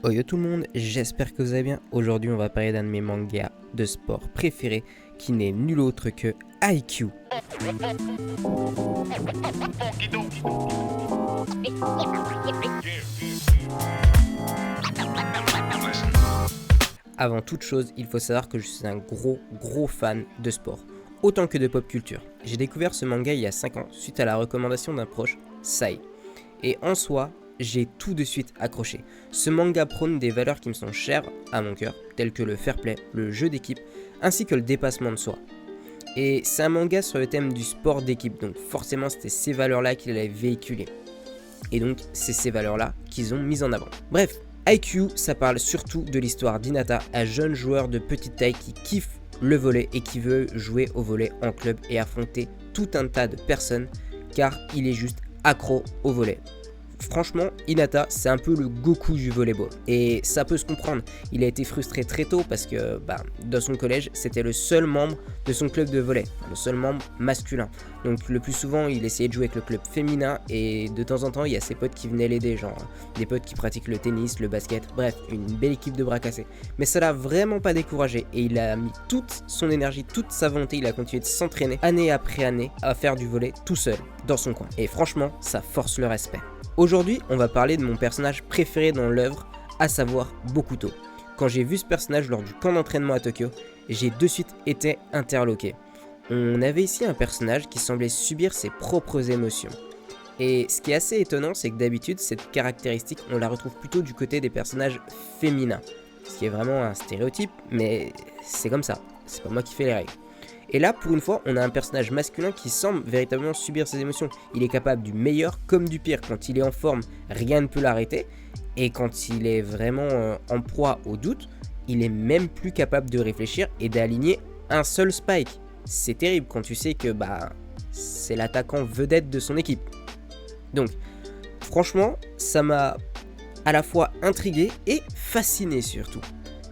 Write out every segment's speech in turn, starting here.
Oh yo tout le monde, j'espère que vous allez bien. Aujourd'hui on va parler d'un de mes mangas de sport préférés qui n'est nul autre que Haikyuu. Avant toute chose, il faut savoir que je suis un gros fan de sport, autant que de pop culture. J'ai découvert ce manga il y a 5 ans suite à la recommandation d'un proche, Sai. Et en soi, j'ai tout de suite accroché. Ce manga prône des valeurs qui me sont chères à mon cœur, telles que le fair play, le jeu d'équipe, ainsi que le dépassement de soi. Et c'est un manga sur le thème du sport d'équipe, donc forcément c'était ces valeurs-là qu'il allait véhiculer. Et donc c'est ces valeurs-là qu'ils ont mises en avant. Bref, Haikyuu, ça parle surtout de l'histoire d'Hinata, un jeune joueur de petite taille qui kiffe le volley et qui veut jouer au volley en club et affronter tout un tas de personnes, car il est juste accro au volley. Franchement, Hinata, c'est un peu le Goku du volleyball. Et ça peut se comprendre. Il a été frustré très tôt parce que dans son collège, c'était le seul membre de son club de volley. Le seul membre masculin. Donc le plus souvent, il essayait de jouer avec le club féminin. Et de temps en temps, il y a ses potes qui venaient l'aider. Genre des potes qui pratiquent le tennis, le basket. Bref, une belle équipe de bras cassés. Mais ça l'a vraiment pas découragé. Et il a mis toute son énergie, toute sa volonté. Il a continué de s'entraîner année après année à faire du volley tout seul, dans son coin. Et franchement, ça force le respect. Aujourd'hui, on va parler de mon personnage préféré dans l'œuvre, à savoir Bokuto. Quand j'ai vu ce personnage lors du camp d'entraînement à Tokyo, j'ai de suite été interloqué. On avait ici un personnage qui semblait subir ses propres émotions. Et ce qui est assez étonnant, c'est que d'habitude, cette caractéristique, on la retrouve plutôt du côté des personnages féminins. Ce qui est vraiment un stéréotype, mais c'est comme ça, c'est pas moi qui fais les règles. Et là, pour une fois, on a un personnage masculin qui semble véritablement subir ses émotions. Il est capable du meilleur comme du pire. Quand il est en forme, rien ne peut l'arrêter. Et quand il est vraiment en proie au doute, il est même plus capable de réfléchir et d'aligner un seul spike. C'est terrible quand tu sais que c'est l'attaquant vedette de son équipe. Donc, franchement, ça m'a à la fois intrigué et fasciné surtout.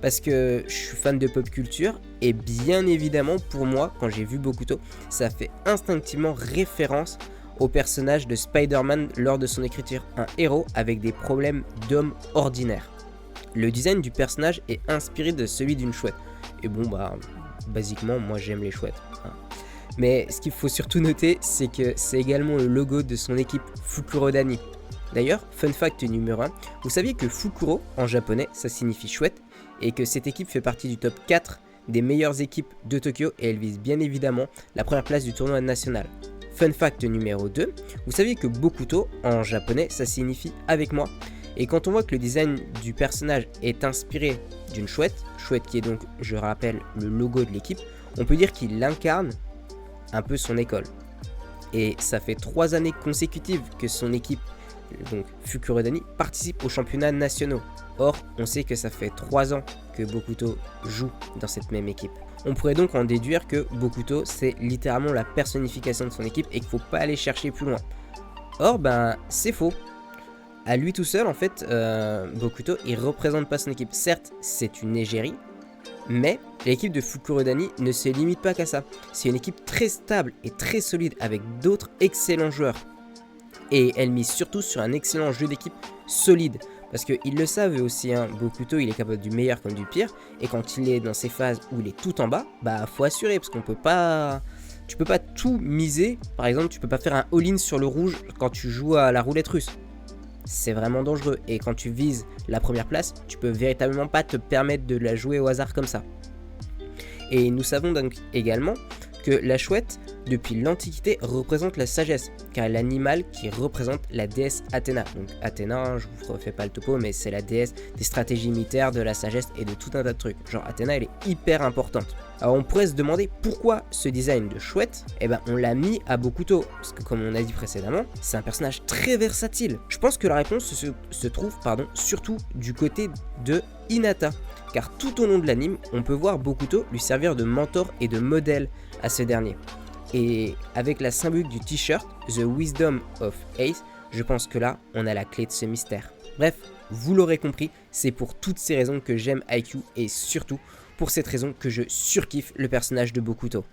Parce que je suis fan de pop culture et bien évidemment pour moi, quand j'ai vu Bokuto, ça fait instinctivement référence au personnage de Spider-Man lors de son écriture, un héros avec des problèmes d'homme ordinaire. Le design du personnage est inspiré de celui d'une chouette. Et basiquement, moi j'aime les chouettes. Mais ce qu'il faut surtout noter, c'est que c'est également le logo de son équipe Fukurodani. D'ailleurs, fun fact numéro 1, vous saviez que Fukuro en japonais ça signifie chouette et que cette équipe fait partie du top 4 des meilleures équipes de Tokyo et elle vise bien évidemment la première place du tournoi national. Fun fact numéro 2, vous saviez que Bokuto en japonais ça signifie avec moi et quand on voit que le design du personnage est inspiré d'une chouette qui est donc, je rappelle, le logo de l'équipe, on peut dire qu'il incarne un peu son école. Et ça fait 3 années consécutives que son équipe, donc Fukurodani, participe aux championnats nationaux. Or, on sait que ça fait 3 ans que Bokuto joue dans cette même équipe. On pourrait donc en déduire que Bokuto, c'est littéralement la personnification de son équipe et qu'il ne faut pas aller chercher plus loin. Or, c'est faux. À lui tout seul, en fait, Bokuto, il ne représente pas son équipe. Certes, c'est une égérie, mais l'équipe de Fukurodani ne se limite pas qu'à ça. C'est une équipe très stable et très solide avec d'autres excellents joueurs. Et elle mise surtout sur un excellent jeu d'équipe solide. Parce qu'ils le savent aussi, Bokuto il est capable du meilleur comme du pire. Et quand il est dans ces phases où il est tout en bas, faut assurer. Parce qu'on peut pas. Tu peux pas tout miser. Par exemple, tu peux pas faire un all-in sur le rouge quand tu joues à la roulette russe. C'est vraiment dangereux. Et quand tu vises la première place, tu peux véritablement pas te permettre de la jouer au hasard comme ça. Et nous savons donc également que la chouette, depuis l'Antiquité, représente la sagesse, car elle est l'animal qui représente la déesse Athéna. Donc Athéna, je vous refais pas le topo, mais c'est la déesse des stratégies militaires, de la sagesse et de tout un tas de trucs. Genre Athéna, elle est hyper importante. Alors on pourrait se demander pourquoi ce design de chouette, on l'a mis à Bokuto, parce que comme on a dit précédemment, c'est un personnage très versatile. Je pense que la réponse se trouve surtout du côté de Hinata, car tout au long de l'anime, on peut voir Bokuto lui servir de mentor et de modèle à ce dernier. Et avec la symbolique du t-shirt, The Wisdom of Ace, je pense que là, on a la clé de ce mystère. Bref, vous l'aurez compris, c'est pour toutes ces raisons que j'aime Haikyuu et surtout pour cette raison que je surkiffe le personnage de Bokuto.